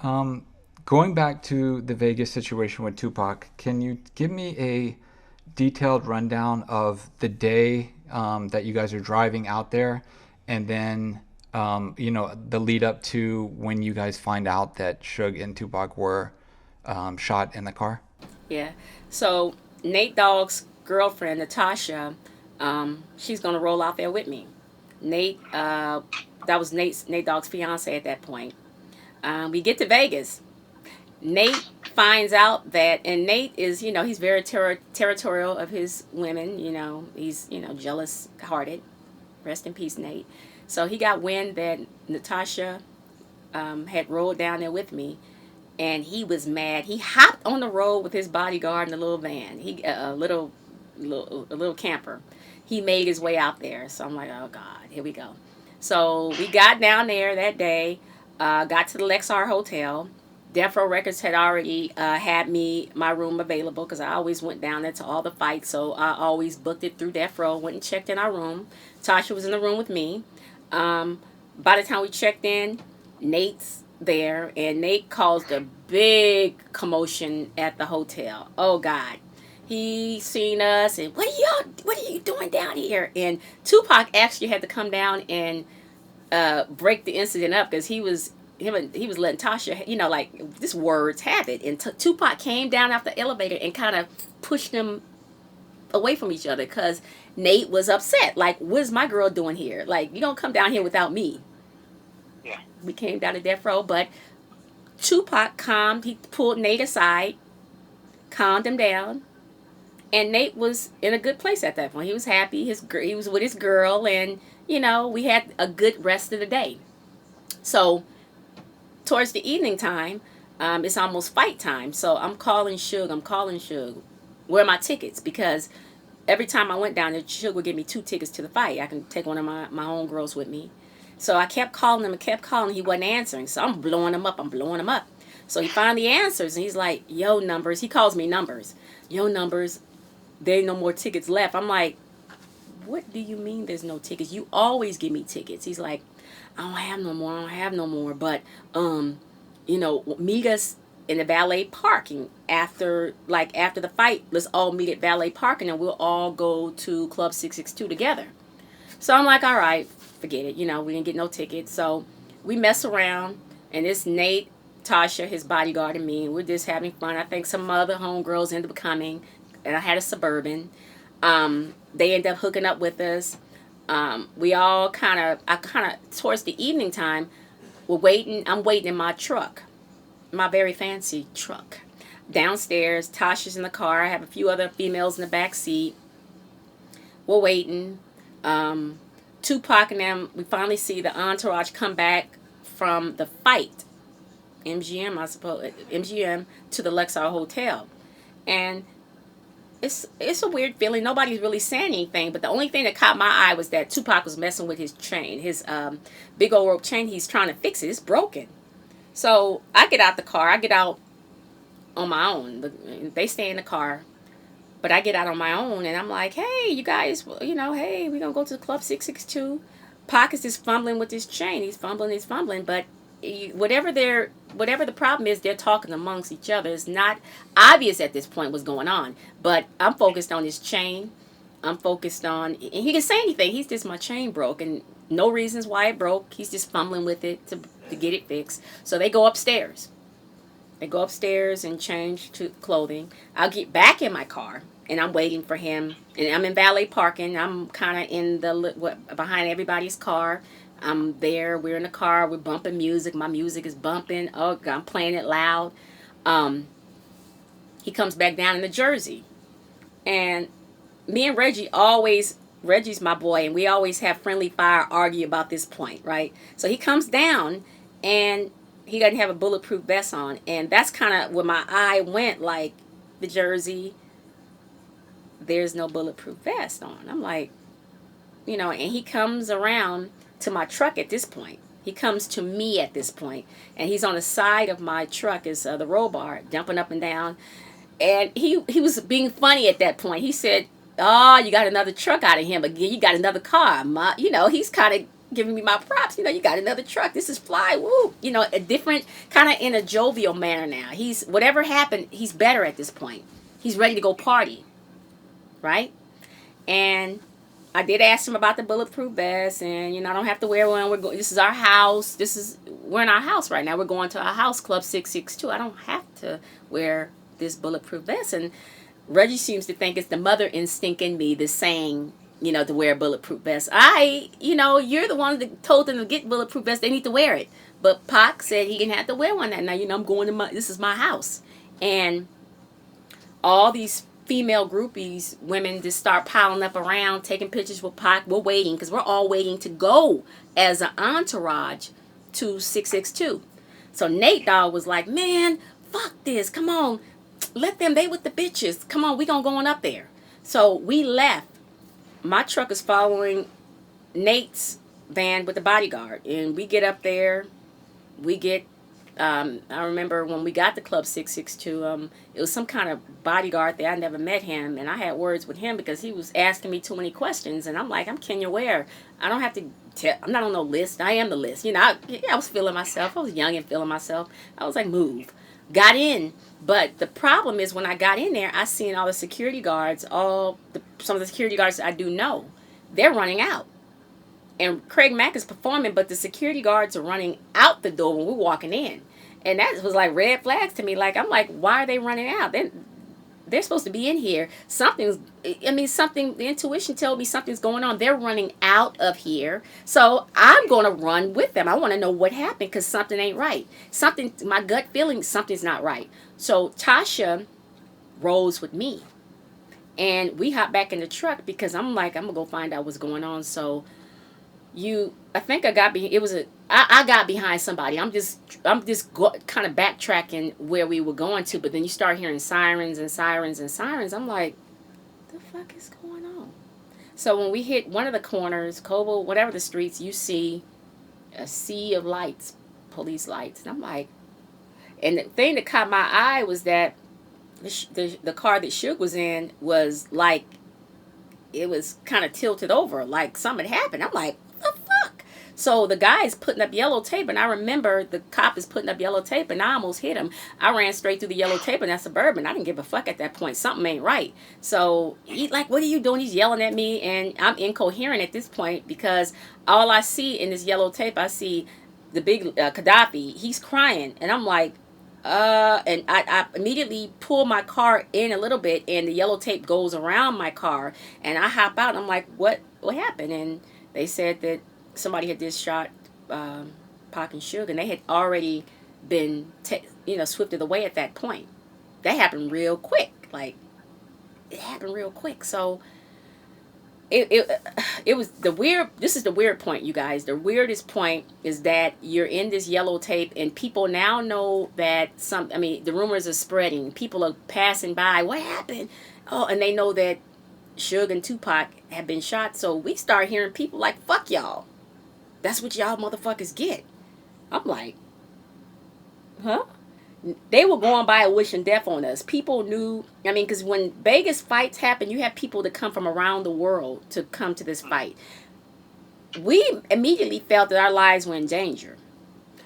Um, Going back to the Vegas situation with Tupac, can you give me a detailed rundown of the day that you guys are driving out there, and then the lead up to when you guys find out that Suge and Tupac were shot in the car? Yeah. So Nate Dogg's girlfriend, Natasha, she's gonna roll out there with me. Nate, that was Nate Dogg's fiance at that point. We get to Vegas. Nate finds out that, and Nate is, he's very territorial of his women. He's, jealous hearted. Rest in peace, Nate. So he got wind that Natasha had rolled down there with me, and he was mad. He hopped on the road with his bodyguard in a little van. A little camper. He made his way out there. So I'm like, oh God, here we go. So we got down there that day. Got to the Lexar Hotel. Death Row Records had already had me my room available because I always went down there to all the fights. So I always booked it through Death Row. Went and checked in our room. Tasha was in the room with me. Um, by the time we checked in, Nate's there, and Nate caused a big commotion at the hotel. Oh God, he seen us and what are you doing down here? And Tupac actually had to come down and break the incident up because he was letting Tasha, like this words have it. And Tupac came down off the elevator and kind of pushed them away from each other because Nate was upset. Like, what's my girl doing here? Like, you don't come down here without me. Yeah. We came down to death row, but Tupac calmed. He pulled Nate aside, calmed him down, and Nate was in a good place at that point. He was happy. He was with his girl, and we had a good rest of the day. So towards the evening time, it's almost fight time. So I'm calling Suge. I'm calling Suge. Where are my tickets? Because every time I went down there, Suge would give me 2 tickets to the fight. I can take one of my own girls with me. So I kept calling him and kept calling. He wasn't answering. So I'm blowing him up. I'm blowing him up. So he finally answers and he's like, yo, numbers. He calls me numbers. Yo, numbers. There ain't no more tickets left. I'm like, what do you mean there's no tickets? You always give me tickets. He's like, I don't have no more. I don't have no more. But, meet us in the valet parking after the fight. Let's all meet at valet parking and we'll all go to Club 662 together. So I'm like, all right, forget it. We didn't get no tickets. So we mess around, and it's Nate, Tasha, his bodyguard, and me. And we're just having fun. I think some other homegirls ended up coming, and I had a Suburban. They end up hooking up with us. We all towards the evening time, we're waiting. I'm waiting in my truck, my very fancy truck. Downstairs, Tasha's in the car. I have a few other females in the back seat. We're waiting. Um, Tupac and them, we finally see the entourage come back from the fight, MGM, I suppose, MGM to the Lexar Hotel. And it's a weird feeling. Nobody's really saying anything, but the only thing that caught my eye was that Tupac was messing with his chain, his big old rope chain. He's trying to fix it. It's broken. So I get out the car. I get out on my own. They stay in the car. But I get out on my own and I'm like, hey, you guys, hey, we're going to go to Club 662. Pockets is fumbling with this chain. He's fumbling. But whatever the problem is, they're talking amongst each other. It's not obvious at this point what's going on. But I'm focused on his chain. I'm focused on, and he didn't say anything. He's just, my chain broke. And no reasons why it broke. He's just fumbling with it to get it fixed. So they go upstairs. I go upstairs and change to clothing. I'll get back in my car and I'm waiting for him. And I'm in valet parking. I'm kind of in behind everybody's car. I'm there. We're in the car. We're bumping music. My music is bumping. Oh, God, I'm playing it loud. Um, he comes back down in the Jersey. And me and Reggie's my boy, and we always have friendly fire argue about this point, right? So he comes down and he doesn't have a bulletproof vest on, and that's kind of where my eye went. Like, the Jersey, there's no bulletproof vest on. I'm like, and he comes around to my truck at this point. He comes to me at this point, and he's on the side of my truck, is the roll bar, jumping up and down, and he was being funny at that point. He said, "Oh, you got another truck out of him again. You got another car." He's kind of giving me my props. You know, you got another truck. This is fly. Woo. You know, a different kind of in a jovial manner now. He's whatever happened, he's better at this point. He's ready to go party, right? And I did ask him about the bulletproof vest, and I don't have to wear one. We're going. This is our house. We're in our house right now. We're going to our house, Club 662. I don't have to wear this bulletproof vest. And Reggie seems to think it's the mother instinct in me that's saying, to wear a bulletproof vest. You're the one that told them to get bulletproof vest. They need to wear it. But Pac said he didn't have to wear one that night. I'm going to this is my house. And all these female groupies, women just start piling up around, taking pictures with Pac. We're waiting because we're all waiting to go as an entourage to 662. So Nate Dogg was like, man, fuck this. Come on. Let them, they with the bitches. Come on, we gonna go on up there. So we left. My truck is following Nate's van with the bodyguard. And we get up there. We get, I remember when we got to Club 662, it was some kind of bodyguard there. I never met him. And I had words with him because he was asking me too many questions. And I'm like, I'm Kenya Ware. I don't have to tell, I'm not on no list. I am the list. I was feeling myself. I was young and feeling myself. I was like, move. Got in. But the problem is when I got in there, I seen all the security guards, some of the security guards I do know, they're running out. And Craig Mack is performing, but the security guards are running out the door when we're walking in. And that was like red flags to me. Like, I'm like, why are they running out? They're supposed to be in here. The intuition told me something's going on. They're running out of here. So I'm going to run with them. I want to know what happened because something ain't right. My gut feeling, something's not right. So Tasha rolls with me. And we hop back in the truck because I'm like, I'm going to go find out what's going on. So I think I got I got behind somebody. I'm just kind of backtracking where we were going to, but then you start hearing sirens and sirens and sirens. I'm like, the fuck is going on? So when we hit one of the corners, Coble, whatever the streets, you see a sea of lights, police lights. And I'm like, and the thing that caught my eye was that the car that Suge was in was like, it was kind of tilted over, like something had happened. I'm like, what the fuck? So the guy is putting up yellow tape, and I remember the cop is putting up yellow tape, and I almost hit him. I ran straight through the yellow tape in that Suburban. I didn't give a fuck at that point. Something ain't right. So he's like, what are you doing? He's yelling at me, and I'm incoherent at this point because all I see in this yellow tape, I see the big Gaddafi. He's crying, and I'm like, and I immediately pull my car in a little bit, and the yellow tape goes around my car, and I hop out, and I'm like, what happened? And they said that somebody had just shot Pac and Suge, and they had already been swifted away at that point. That happened real quick. Like, it happened real quick. So it was this is the weird point, you guys. The weirdest point is that you're in this yellow tape, and people now know that the rumors are spreading. People are passing by. What happened? Oh, and they know that Suge and Tupac have been shot. So we start hearing people like, fuck y'all. That's what y'all motherfuckers get. I'm like, huh? They were going by wishing death on us. People knew, because when Vegas fights happen, you have people that come from around the world to come to this fight. We immediately felt that our lives were in danger.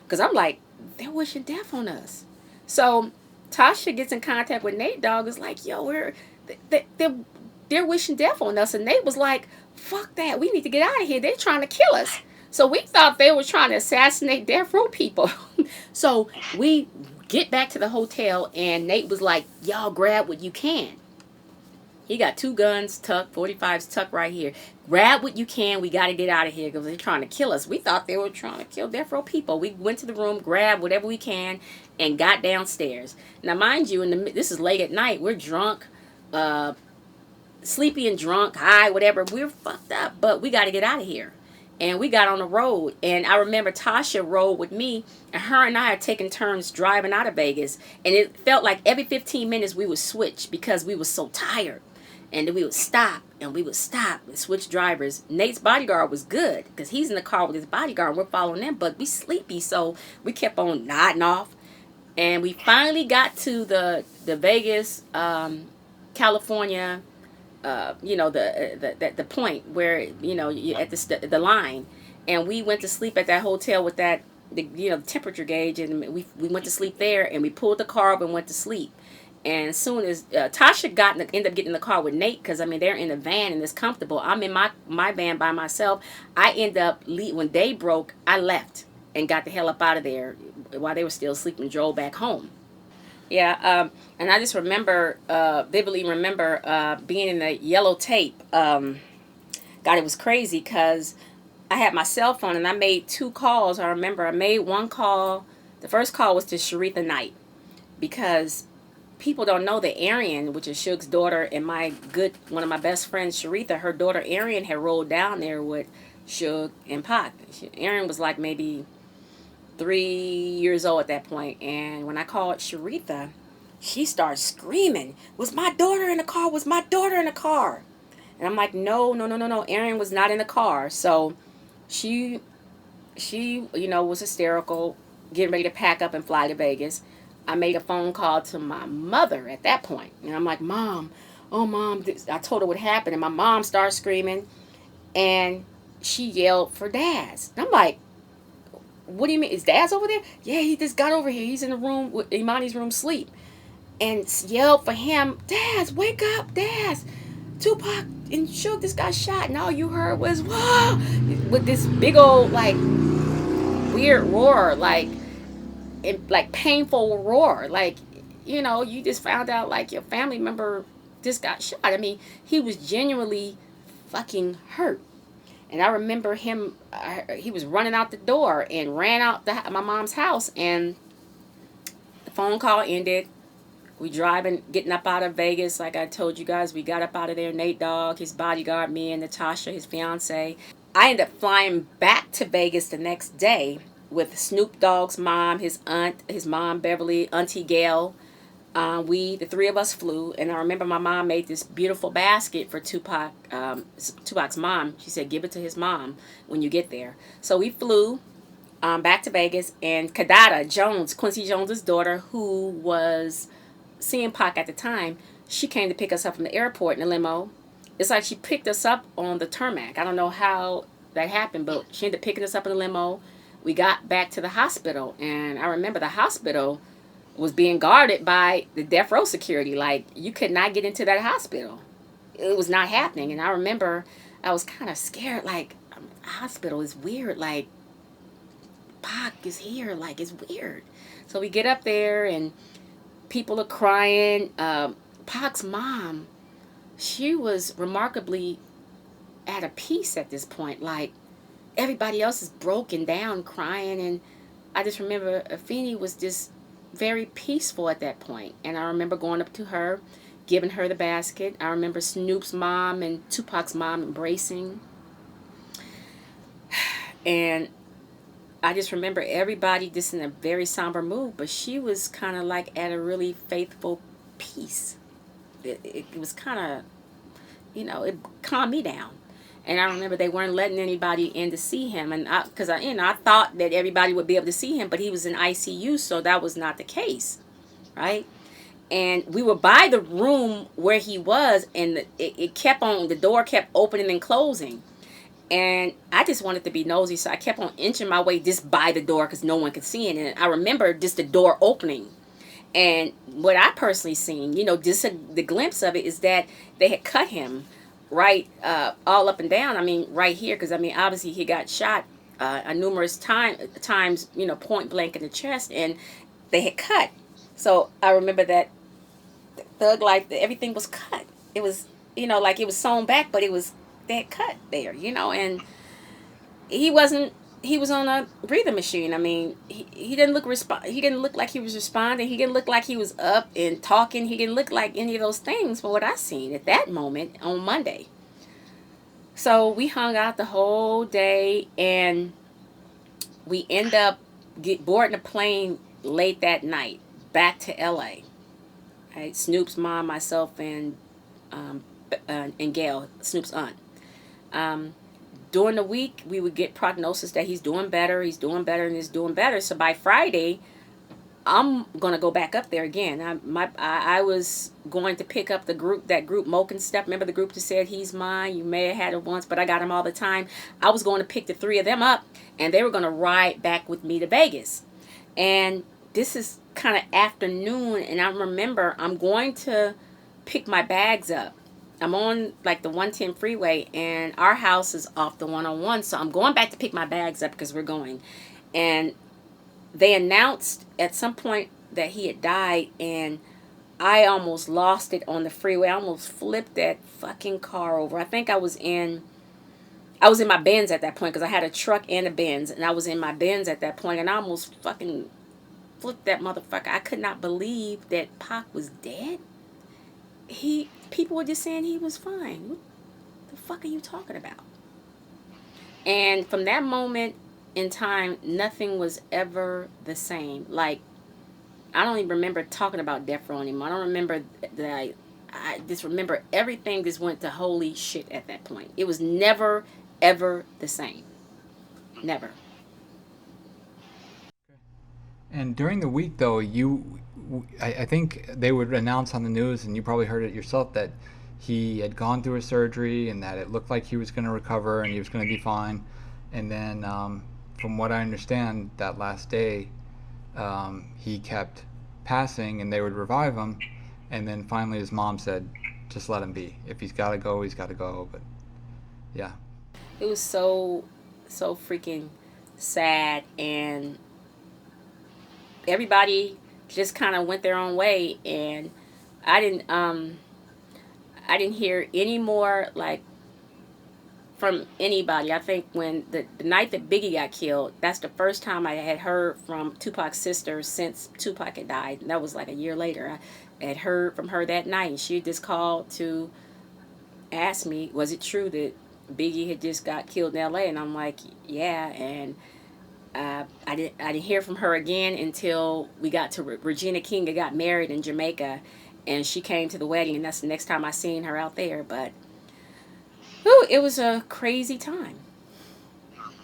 Because I'm like, they're wishing death on us. So Tasha gets in contact with Nate Dogg. Is like, yo, they're wishing death on us. And Nate was like, fuck that. We need to get out of here. They're trying to kill us. So we thought they were trying to assassinate death row people. So we get back to the hotel, and Nate was like, y'all grab what you can. He got 2 guns tucked, 45s tucked right here. Grab what you can. We got to get out of here because they're trying to kill us. We thought they were trying to kill death row people. We went to the room, grabbed whatever we can, and got downstairs. Now, mind you, this is late at night. We're drunk, sleepy and drunk, high, whatever. We're fucked up, but we got to get out of here. And we got on the road. And I remember Tasha rode with me. And her and I are taking turns driving out of Vegas. And it felt like every 15 minutes we would switch because we were so tired. And then we would stop. And we would stop and switch drivers. Nate's bodyguard was good. Because he's in the car with his bodyguard. We're following them. But we sleepy. So we kept on nodding off. And we finally got to the Vegas, California, the point where, you're at the line, and we went to sleep at that hotel with that the temperature gauge, and we went to sleep there, and we pulled the car up and went to sleep. And as soon as Tasha ended up getting in the car with Nate, because I mean they're in the van and it's comfortable. I'm in my van by myself. I end up when day broke. I left and got the hell up out of there while they were still sleeping. Drove back home. Yeah, and I just remember, vividly remember being in the yellow tape. God, it was crazy because I had my cell phone and I made 2 calls. I remember I made one call. The first call was to Sharitha Knight because people don't know that Arian, which is Suge's daughter, and one of my best friends, Sharitha, her daughter Arian had rolled down there with Suge and Pac. Arian was like maybe 3 years old at that point, and when I called Sharitha, she started screaming, "Was my daughter in the car? Was my daughter in the car?" And I'm like, "No, no, no, no, no. Arian was not in the car." So she was hysterical, getting ready to pack up and fly to Vegas. I made a phone call to my mother at that point, and I'm like, "Mom, oh mom," I told her what happened, and my mom started screaming, and she yelled for Daz. And I'm like, "What do you mean? Is Daz over there?" "Yeah, he just got over here. He's in the room with Imani's room sleep," and yelled for him, "Daz, wake up, Daz! Tupac and Suge just got shot," and all you heard was "whoa," with this big old like weird roar, like painful roar, like you just found out like your family member just got shot. I mean, he was genuinely fucking hurt. And I remember him, he was running out the door and ran out my mom's house, and the phone call ended. We driving, getting up out of Vegas. Like I told you guys, we got up out of there. Nate Dogg, his bodyguard, me and Natasha, his fiance. I ended up flying back to Vegas the next day with Snoop Dogg's mom, his aunt, his mom, Beverly, Auntie Gail. The three of us flew, and I remember my mom made this beautiful basket for Tupac's mom. She said, "Give it to his mom when you get there." So we flew back to Vegas, and Kadada Jones, Quincy Jones's daughter, who was seeing Pac at the time, she came to pick us up from the airport in a limo. It's like she picked us up on the tarmac. I don't know how that happened, but she ended up picking us up in a limo. We got back to the hospital, and I remember the hospital was being guarded by the death row security. Like, you could not get into that hospital. It was not happening. And I remember I was kind of scared. Like, hospital is weird. Like, Pac is here. Like, it's weird. So we get up there, and people are crying. Pac's mom, she was remarkably at a peace at this point. Like, everybody else is broken down, crying. And I just remember Afeni was just very peaceful at that point. And I remember going up to her, giving her the basket. I remember Snoop's mom and Tupac's mom embracing. And I just remember everybody just in a very somber mood, but she was kind of like at a really faithful peace. It was kind of, it calmed me down. And I remember they weren't letting anybody in to see him, and I thought that everybody would be able to see him, but he was in ICU, so that was not the case, right? And we were by the room where he was, and the door kept opening and closing, and I just wanted to be nosy, so I kept on inching my way just by the door because no one could see it. And I remember just the door opening, and what I personally seen, just the glimpse of it is that they had cut him right all up and down. I mean, right here, because I mean, obviously he got shot numerous times, point blank in the chest, and they had cut. So I remember that Thug Life, everything was cut. It was, like it was sewn back, but they had cut there, and he wasn't. He was on a breathing machine. I mean, he didn't look He didn't look like he was responding. He didn't look like he was up and talking. He didn't look like any of those things for what I seen at that moment on Monday. So we hung out the whole day, and we end up boarding a plane late that night back to LA. Right? Snoop's mom, myself, and Gail, Snoop's aunt. During the week, we would get prognosis that he's doing better, and he's doing better. So by Friday, I'm gonna go back up there again. I was going to pick up that group Moke and Steph. Remember the group that said he's mine? You may have had it once, but I got him all the time. I was going to pick the three of them up, and they were gonna ride back with me to Vegas. And this is kind of afternoon, and I remember I'm going to pick my bags up. I'm on like the 110 freeway, and our house is off the 101. So I'm going back to pick my bags up because we're going. And they announced at some point that he had died, and I almost lost it on the freeway. I almost flipped that fucking car over. I think I was in my Benz at that point because I had a truck and a Benz, and I was in my Benz at that point, and I almost fucking flipped that motherfucker. I could not believe that Pac was dead. People were just saying he was fine. What the fuck are you talking about? And from that moment in time, nothing was ever the same. Like, I don't even remember talking about Death Row anymore. I don't remember that I just remember everything just went to holy shit at that point. It was never, ever the same. Never. And during the week, though, I think they would announce on the news, and you probably heard it yourself, that he had gone through a surgery and that it looked like he was going to recover and he was going to be fine. And then, from what I understand, that last day, he kept passing and they would revive him. And then finally, his mom said, just let him be. If he's got to go, he's got to go. But yeah. It was so, so freaking sad, and everybody just kind of went their own way, and I didn't um I didn't hear any more like from anybody. I think when the night that Biggie got killed, that's the first time I had heard from Tupac's sister since Tupac had died. And that was like a year later. I had heard from her that night, and she had just called to ask me, was it true that Biggie had just got killed in L.A.? And I'm like, yeah. And I didn't hear from her again until we got to Regina King that got married in Jamaica, and she came to the wedding, and that's the next time I seen her out there. But whew, it was a crazy time.